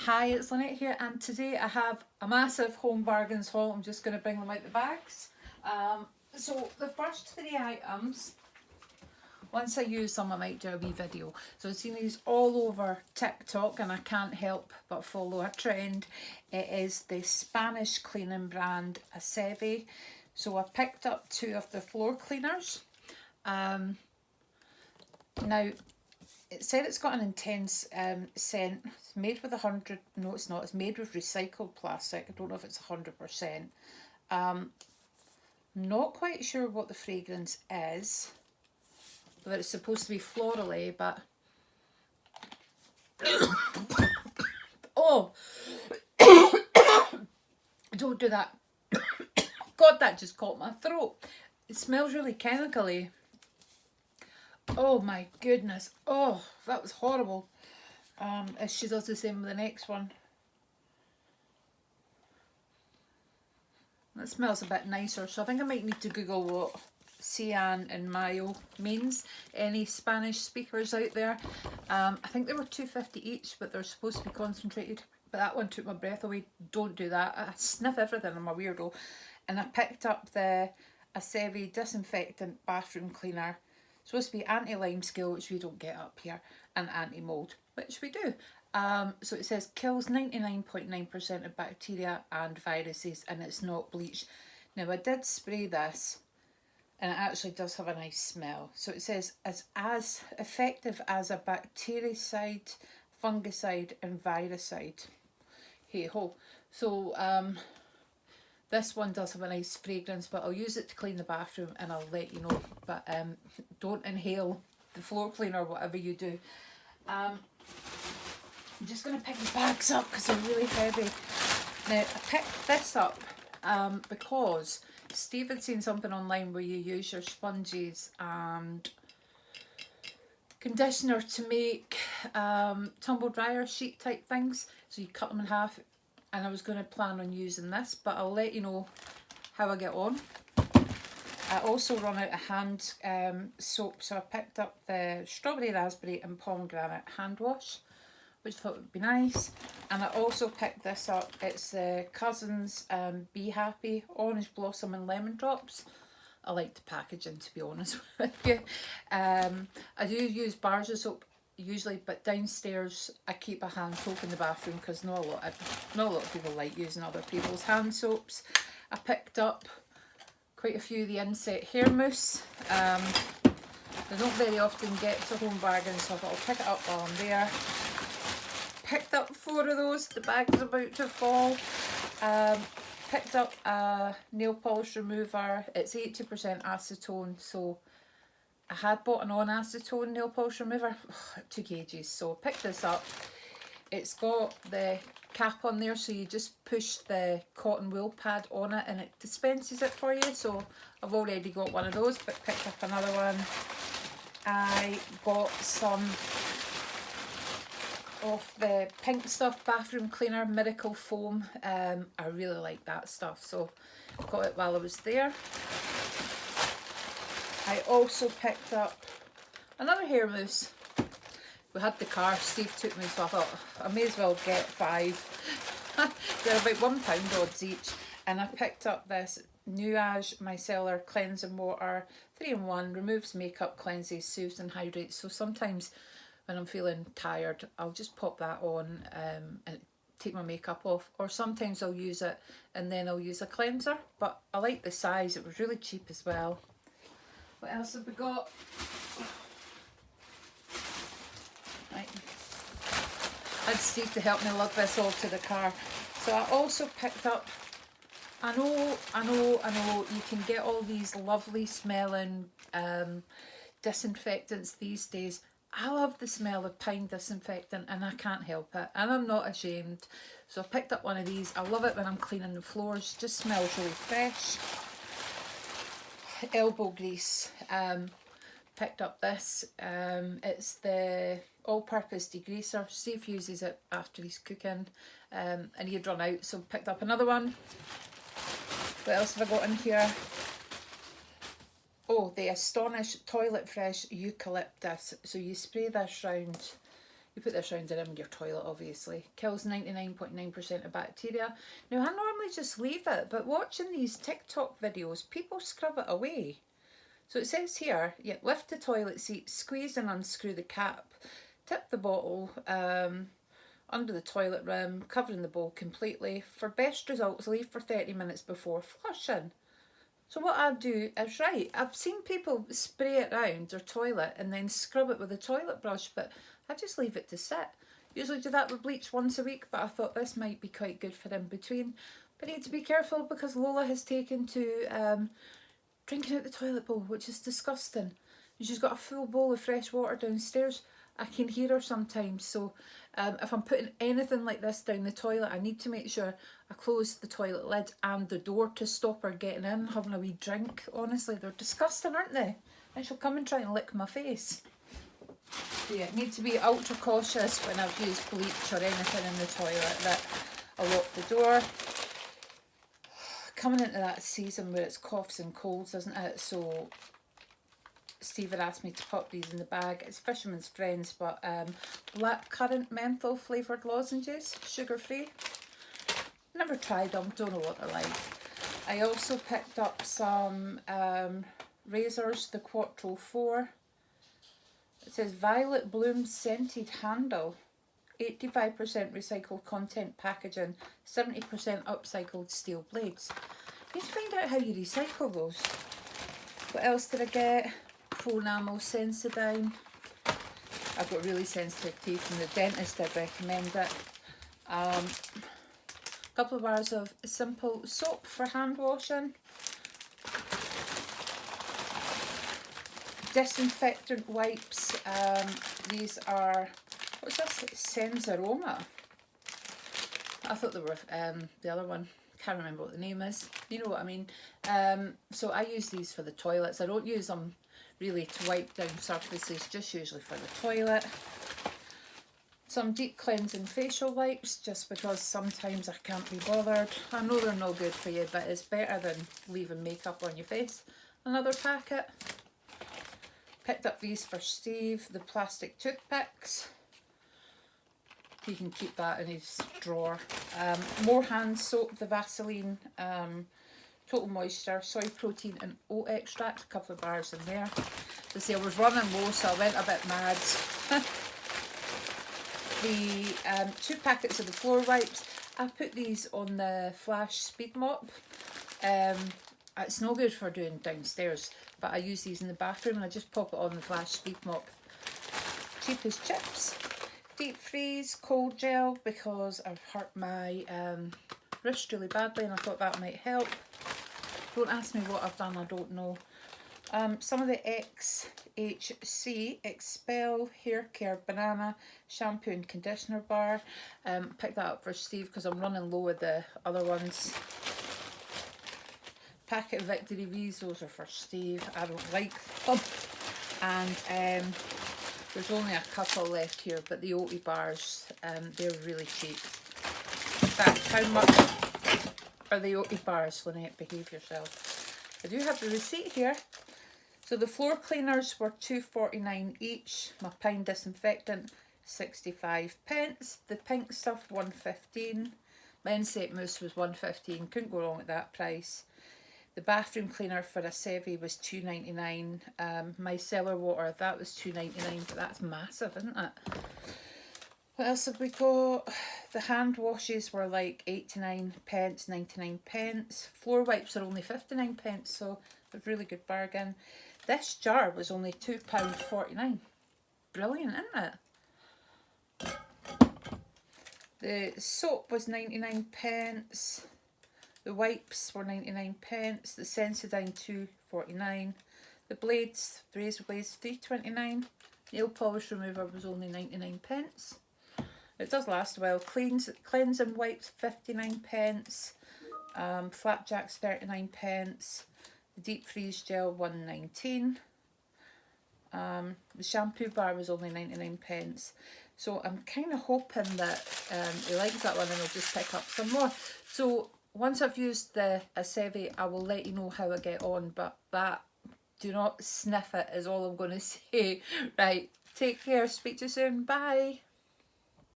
Hi, it's Lynette here, and today I have a massive Homebargains haul. I'm just going to bring them out the bags. So the first three items, once I use them I might do a wee video. So I've seen these all over TikTok and I can't help but follow a trend. It is the Spanish cleaning brand Asevi. So I picked up two of the floor cleaners. Now it said it's got an intense scent. It's made with 100, no it's not, it's made with recycled plastic. I don't know if it's 100%. Not quite sure what the fragrance is, whether it's supposed to be floral-y, but oh, don't do that. God, that just caught my throat. It smells really chemically. Oh my goodness. Oh, that was horrible. She does the same with the next one. That smells a bit nicer, so I think I might need to Google what cyan and mayo means. Any Spanish speakers out there? I think they were $2.50 each, but they're supposed to be concentrated. But that one took my breath away. Don't do that. I sniff everything. I'm a weirdo. And I picked up the Asevi disinfectant bathroom cleaner. It's supposed to be anti-lime scale, which we don't get up here, and anti-mold, which we do. So it says kills 99.9% of bacteria and viruses, and it's not bleach. Now I did spray this and it actually does have a nice smell. So it says as effective as a bactericide, fungicide and viricide. Hey ho. So this one does have a nice fragrance, but I'll use it to clean the bathroom and I'll let you know. But don't inhale the floor cleaner, whatever you do. I'm just going to pick the bags up because they're really heavy. Now, I picked this up because Steve had seen something online where you use your sponges and conditioner to make tumble dryer sheet type things. So you cut them in half, and I was going to plan on using this, but I'll let you know how I get on. I also run out of hand soap, so I picked up the strawberry, raspberry and pomegranate hand wash, which I thought would be nice. And I also picked this up. It's the Cousins Be Happy Orange Blossom and Lemon Drops. I like the packaging, to be honest with you. I do use bars of soap usually, but downstairs I keep a hand soap in the bathroom because not a lot of people like using other people's hand soaps. I picked up quite a few of the Inset hair mousse. They don't very often get to Homebargains, so I thought I'll pick it up while I'm there. Picked up 4 of those. The bag's about to fall. Picked up a nail polish remover. It's 80% acetone, so I had bought an on-acetone nail polish remover. It took ages, so I picked this up. It's got the cap on there, so you just push the cotton wool pad on it and it dispenses it for you. So I've already got one of those, but picked up another one. I got some of the Pink Stuff bathroom cleaner, Miracle Foam. I really like that stuff, so got it while I was there. I also picked up another hair mousse. We had the car, Steve took me, so I thought I may as well get 5. They're about £1 odds each. And I picked up this Nuage Micellar Cleansing Water, 3-in-1, removes makeup, cleanses, soothes and hydrates. So sometimes when I'm feeling tired, I'll just pop that on and take my makeup off. Or sometimes I'll use it and then I'll use a cleanser. But I like the size, it was really cheap as well. What else have we got? Right. I had Steve to help me lug this all to the car. So I also picked up, I know, you can get all these lovely smelling disinfectants these days. I love the smell of pine disinfectant and I can't help it, and I'm not ashamed. So I picked up one of these. I love it when I'm cleaning the floors, it just smells really fresh. Elbow grease. Picked up this. It's the all-purpose degreaser. Steve uses it after he's cooking, and he had run out, so picked up another one. What else have I got in here? Oh, the Astonish Toilet Fresh Eucalyptus. So you spray this round You put this round in your toilet, obviously. Kills 99.9% of bacteria. Now, I normally just leave it, but watching these TikTok videos, people scrub it away. So it says here, yeah, lift the toilet seat, squeeze and unscrew the cap, tip the bottle under the toilet rim, covering the bowl completely. For best results, leave for 30 minutes before flushing. So what I do is, right, I've seen people spray it around their toilet and then scrub it with a toilet brush, but I just leave it to sit. Usually do that with bleach once a week, but I thought this might be quite good for in between. But I need to be careful because Lola has taken to drinking out the toilet bowl, which is disgusting. She's got a full bowl of fresh water downstairs. I can hear her sometimes, so if I'm putting anything like this down the toilet, I need to make sure I close the toilet lid and the door to stop her getting in, having a wee drink. Honestly, they're disgusting, aren't they? And she'll come and try and lick my face. So yeah, need to be ultra cautious when I've used bleach or anything in the toilet, that I lock the door. Coming into that season where it's coughs and colds, isn't it? So Steve had asked me to pop these in the bag. It's Fisherman's Friends, but blackcurrant menthol flavoured lozenges, sugar free. Never tried them, don't know what they're like. I also picked up some razors, the Quattro 4. It says Violet Bloom Scented Handle, 85% recycled content packaging, 70% upcycled steel blades. You need to find out how you recycle those. What else did I get? Pro enamel Sensodyne. I've got really sensitive teeth and the dentist did recommend it. A couple of bars of simple soap for hand washing. Disinfectant wipes. These are, what's this? Sensaroma. I thought they were the other one. Can't remember what the name is. You know what I mean. So I use these for the toilets. I don't use them really to wipe down surfaces, just usually for the toilet. Some deep cleansing facial wipes, just because sometimes I can't be bothered. I know they're no good for you, but it's better than leaving makeup on your face. Another packet. Picked up these for Steve, the plastic toothpicks. He can keep that in his drawer. More hand soap, the Vaseline Total Moisture, soy protein and oat extract, a couple of bars in there. So see, I was running low, so I went a bit mad. The 2 packets of the floor wipes, I put these on the Flash Speed Mop. It's no good for doing downstairs, but I use these in the bathroom and I just pop it on the Flash Speed Mop. Cheap as chips. Deep freeze cold gel because I've hurt my wrist really badly and I thought that might help. Don't ask me what I've done, I don't know. Some of the XHC Expel Hair Care Banana Shampoo and Conditioner Bar. Picked that up for Steve because I'm running low with the other ones. Packet of Victory V's, those are for Steve. I don't like them. And there's only a couple left here, but the Oaty bars, they're really cheap. In fact, how much are the Oaty bars, Lynette? Behave yourself. I do have the receipt here. So the floor cleaners were £2.49 each. My pine disinfectant, 65p. The pink stuff, £1.15. My insect mousse was £1.15. Couldn't go wrong at that price. The bathroom cleaner for Asevi was £2.99. My cellar water, that was £2.99, but that's massive, isn't it? What else have we got? The hand washes were like 89p, 99p. Floor wipes are only 59p, so a really good bargain. This jar was only £2.49. Brilliant, isn't it? The soap was 99p. The wipes were 99p. The Sensodyne £2.49. The blades, the razor blades, £3.29. Nail polish remover was only 99p. It does last a while. Cleansing wipes 59p. Flapjacks 39p. The deep freeze gel 1.19. The shampoo bar was only 99p. So I'm kind of hoping that he likes that one and I'll just pick up some more. So once I've used the Asevi, I will let you know how I get on, but that, do not sniff it is all I'm going to say. Right, take care, speak to you soon, bye.